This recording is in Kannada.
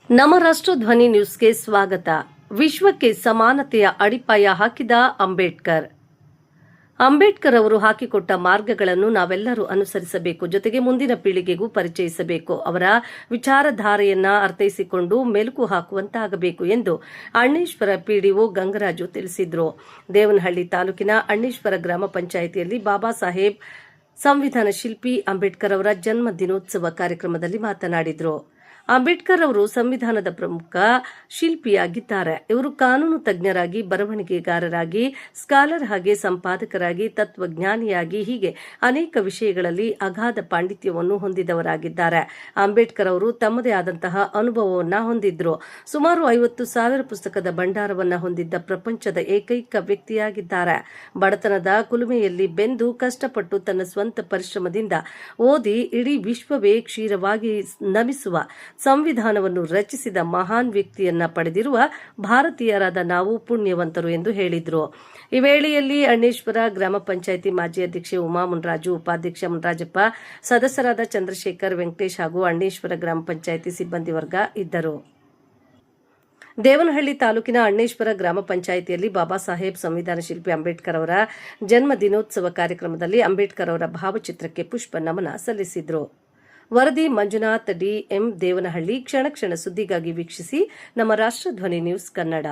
ನಮ್ಮ ರಾಷ್ಟ್ರಧ್ವನಿ ನ್ಯೂಸ್ಗೆ ಸ್ವಾಗತ. ವಿಶ್ವಕ್ಕೆ ಸಮಾನತೆಯ ಅಡಿಪಾಯ ಹಾಕಿದ ಅಂಬೇಡ್ಕರ್. ಅಂಬೇಡ್ಕರ್ ಅವರು ಹಾಕಿಕೊಟ್ಟ ಮಾರ್ಗಗಳನ್ನು ನಾವೆಲ್ಲರೂ ಅನುಸರಿಸಬೇಕು, ಜೊತೆಗೆ ಮುಂದಿನ ಪೀಳಿಗೆಗೂ ಪರಿಚಯಿಸಬೇಕು. ಅವರ ವಿಚಾರಧಾರೆಯನ್ನ ಅರ್ಥೈಸಿಕೊಂಡು ಮೆಲುಕು ಹಾಕುವಂತಾಗಬೇಕು ಎಂದು ಅಣ್ಣೇಶ್ವರ ಪಿಡಿಒ ಗಂಗರಾಜು ತಿಳಿಸಿದರು. ದೇವನಹಳ್ಳಿ ತಾಲೂಕಿನ ಅಣ್ಣೇಶ್ವರ ಗ್ರಾಮ ಪಂಚಾಯಿತಿಯಲ್ಲಿ ಬಾಬಾ ಸಾಹೇಬ್ ಸಂವಿಧಾನ ಶಿಲ್ಪಿ ಅಂಬೇಡ್ಕರ್ ಅವರ ಜನ್ಮ ದಿನೋತ್ಸವ ಕಾರ್ಯಕ್ರಮದಲ್ಲಿ ಮಾತನಾಡಿದರು. ಅಂಬೇಡ್ಕರ್ ಅವರು ಸಂವಿಧಾನದ ಪ್ರಮುಖ ಶಿಲ್ಪಿಯಾಗಿದ್ದಾರೆ. ಇವರು ಕಾನೂನು ತಜ್ಞರಾಗಿ, ಬರವಣಿಗೆಗಾರರಾಗಿ, ಸ್ಕಾಲರ್ ಹಾಗೆ ಸಂಪಾದಕರಾಗಿ, ತತ್ವಜ್ಞಾನಿಯಾಗಿ ಹೀಗೆ ಅನೇಕ ವಿಷಯಗಳಲ್ಲಿ ಅಗಾಧ ಪಾಂಡಿತ್ಯವನ್ನು ಹೊಂದಿದವರಾಗಿದ್ದಾರೆ. ಅಂಬೇಡ್ಕರ್ ಅವರು ತಮ್ಮದೇ ಆದಂತಹ ಅನುಭವವನ್ನ ಹೊಂದಿದ್ರು. ಸುಮಾರು 50,000 ಪುಸ್ತಕದ ಭಂಡಾರವನ್ನ ಹೊಂದಿದ್ದ ಪ್ರಪಂಚದ ಏಕೈಕ ವ್ಯಕ್ತಿಯಾಗಿದ್ದಾರೆ. ಬಡತನದ ಕುಲುಮೆಯಲ್ಲಿ ಬೆಂದು ಕಷ್ಟಪಟ್ಟು ತನ್ನ ಸ್ವಂತ ಪರಿಶ್ರಮದಿಂದ ಓದಿ ಇಡೀ ವಿಶ್ವವೇ ಕ್ಷೀರವಾಗಿ ನಮಿಸುವ ಸಂವಿಧಾನವನ್ನು ರಚಿಸಿದ ಮಹಾನ್ ವ್ಯಕ್ತಿಯನ್ನ ಪಡೆದಿರುವ ಭಾರತೀಯರಾದ ನಾವು ಪುಣ್ಯವಂತರು ಎಂದು ಹೇಳಿದರು. ಈ ವೇಳೆಯಲ್ಲಿ ಅಣ್ಣೇಶ್ವರ ಗ್ರಾಮ ಪಂಚಾಯಿತಿ ಮಾಜಿ ಅಧ್ಯಕ್ಷೆ ಉಮಾ ಮುನ್ರಾಜು, ಉಪಾಧ್ಯಕ್ಷ ಮುನ್ರಾಜಪ್ಪ, ಸದಸ್ಯರಾದ ಚಂದ್ರಶೇಖರ್, ವೆಂಕಟೇಶ್ ಹಾಗೂ ಅಣ್ಣೇಶ್ವರ ಗ್ರಾಮ ಪಂಚಾಯಿತಿ ಸಿಬ್ಬಂದಿ ವರ್ಗ ಇದ್ದರು. ದೇವನಹಳ್ಳಿ ತಾಲೂಕಿನ ಅಣ್ಣೇಶ್ವರ ಗ್ರಾಮ ಪಂಚಾಯಿತಿಯಲ್ಲಿ ಬಾಬಾ ಸಾಹೇಬ್ ಸಂವಿಧಾನ ಶಿಲ್ಪಿ ಅಂಬೇಡ್ಕರ್ ಅವರ ಜನ್ಮ ದಿನೋತ್ಸವ ಕಾರ್ಯಕ್ರಮದಲ್ಲಿ ಅಂಬೇಡ್ಕರ್ ಅವರ ಭಾವಚಿತ್ರಕ್ಕೆ ಪುಷ್ಪ ನಮನ ಸಲ್ಲಿಸಿದರು. ವರದಿ ಮಂಜುನಾಥ್ ಡಿ. ಎಂ. ದೇವನಹಳ್ಳಿ. ಕ್ಷಣ ಕ್ಷಣ ಸುದ್ದಿಗಾಗಿ ವೀಕ್ಷಿಸಿ ನಮ್ಮ ರಾಷ್ಟ್ರಧ್ವನಿ ನ್ಯೂಸ್ ಕನ್ನಡ.